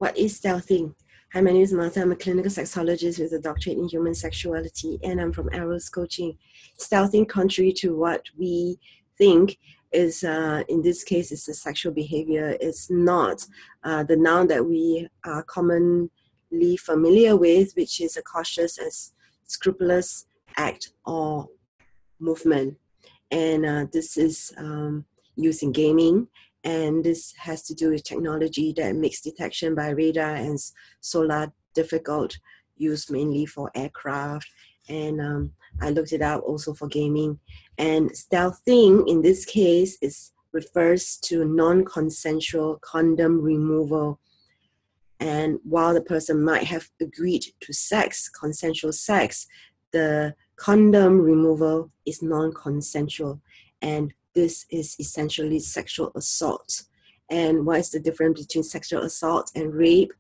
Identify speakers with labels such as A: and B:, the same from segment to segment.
A: What is stealthing? Hi, my name is Martha. I'm a clinical sexologist with a doctorate in human sexuality, and I'm from Eros Coaching. Stealthing, contrary to what we think, is in this case, it's a sexual behavior. It's not the noun that we are commonly familiar with, which is a cautious and scrupulous act or movement. And this is used in gaming. And this has to do with technology that makes detection by radar and sonar difficult, used mainly for aircraft. And I looked it up also for gaming. And stealthing in this case refers to non-consensual condom removal. And while the person might have agreed to consensual sex, the condom removal is non-consensual. And this is essentially sexual assault. And what is the difference between sexual assault and rape?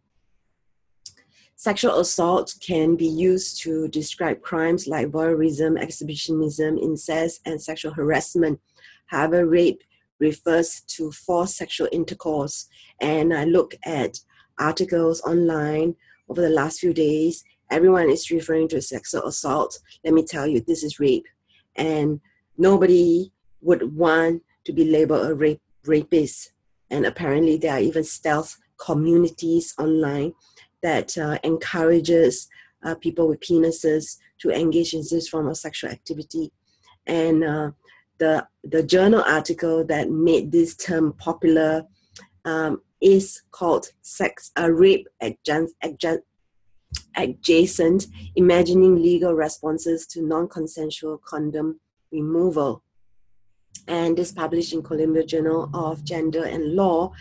A: Sexual assault can be used to describe crimes like voyeurism, exhibitionism, incest, and sexual harassment. However, rape refers to forced sexual intercourse. And I look at articles online over the last few days. Everyone is referring to sexual assault. Let me tell you, this is rape. And nobody would want to be labeled a rapist. And apparently there are even stealth communities online that encourages people with penises to engage in this form of sexual activity. And the journal article that made this term popular is called Rape Adjacent, Imagining Legal Responses to Non-Consensual Condom Removal. And this published in Columbia Journal of Gender and Law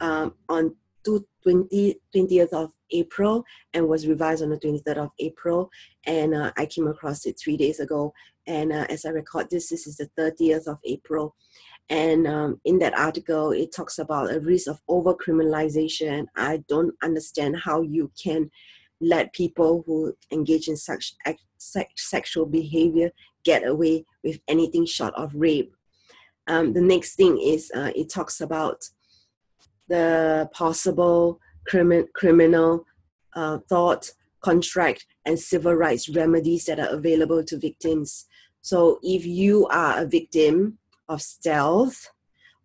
A: on 20th of April and was revised on the 23rd of April. And I came across it 3 days ago. And as I record this is the 30th of April. And in that article, it talks about a risk of over-criminalization. I don't understand how you can let people who engage in such sexual behavior get away with anything short of rape. The next thing is it talks about the possible criminal thought, contract, and civil rights remedies that are available to victims. So if you are a victim of stealth,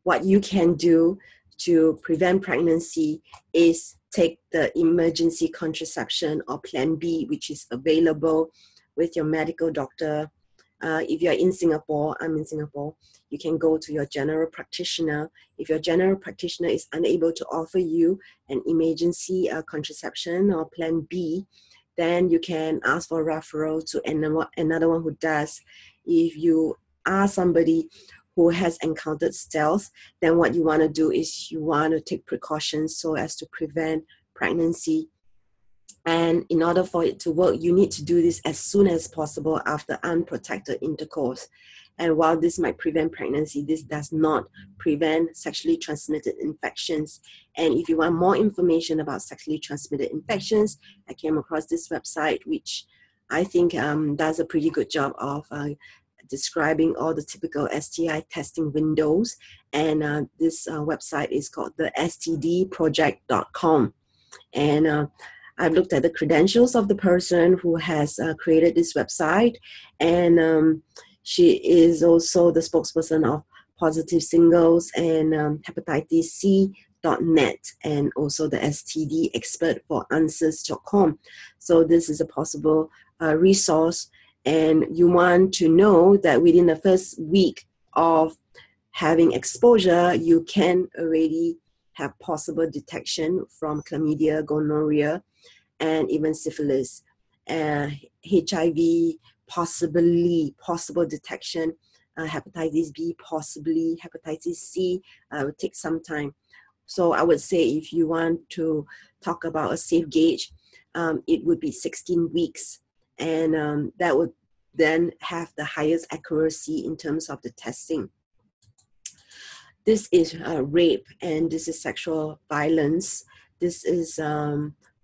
A: what you can do to prevent pregnancy is take the emergency contraception or Plan B, which is available with your medical doctor. If you're in Singapore, I'm in Singapore, you can go to your general practitioner. If your general practitioner is unable to offer you an emergency contraception or Plan B, then you can ask for a referral to another one who does. If you are somebody who has encountered stealth, then what you want to do is you want to take precautions so as to prevent pregnancy. And in order for it to work, you need to do this as soon as possible after unprotected intercourse. And while this might prevent pregnancy, this does not prevent sexually transmitted infections. And if you want more information about sexually transmitted infections, I came across this website, which I think does a pretty good job of describing all the typical STI testing windows. And this website is called the STD Project.com. And I've looked at the credentials of the person who has created this website. And she is also the spokesperson of Positive Singles and Hepatitis C.net, and also the STD expert for answers.com. So this is a possible resource. And you want to know that within the first week of having exposure, you can already have possible detection from chlamydia, gonorrhea, and even syphilis, HIV, possible detection, hepatitis B, possibly hepatitis C, will take some time. So I would say if you want to talk about a safe gauge, it would be 16 weeks. And that would then have the highest accuracy in terms of the testing. This is rape, and this is sexual violence. This is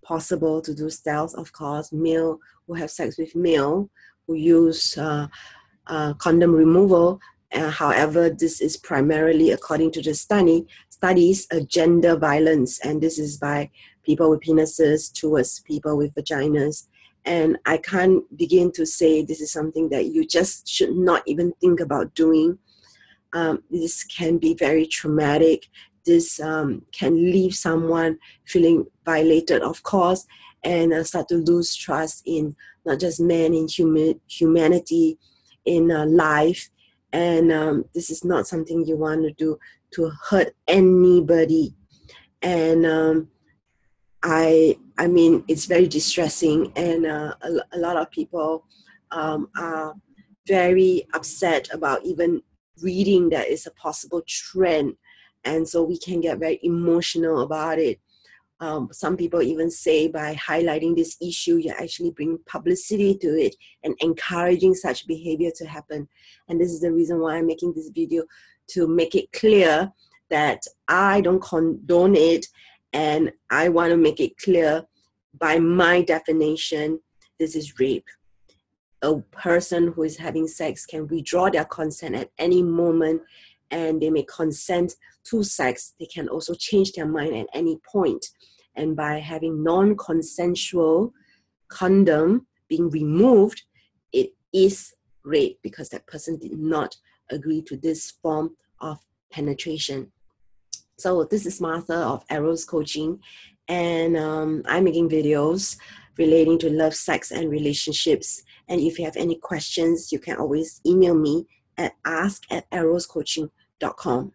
A: possible to do stealth, of course. Male who have sex with male who use condom removal. However, this is primarily, according to the study, studies gender violence, and this is by people with penises towards people with vaginas. And I can't begin to say this is something that you just should not even think about doing. This can be very traumatic. This can leave someone feeling violated, of course, and start to lose trust in not just men, in humanity, in life. And this is not something you want to do to hurt anybody. And I mean, it's very distressing, and a lot of people are very upset about even reading that is a possible trend, and so we can get very emotional about it. Some people even say by highlighting this issue, you're actually bringing publicity to it and encouraging such behavior to happen. And this is the reason why I'm making this video, to make it clear that I don't condone it, and I want to make it clear, by my definition, this is rape. A person who is having sex can withdraw their consent at any moment, and they may consent to sex. They can also change their mind at any point. And by having non-consensual condom being removed, it is rape, because that person did not agree to this form of penetration. So this is Martha of Eros Coaching, and I'm making videos relating to love, sex, and relationships. And if you have any questions, you can always email me at ask@eroscoaching.com.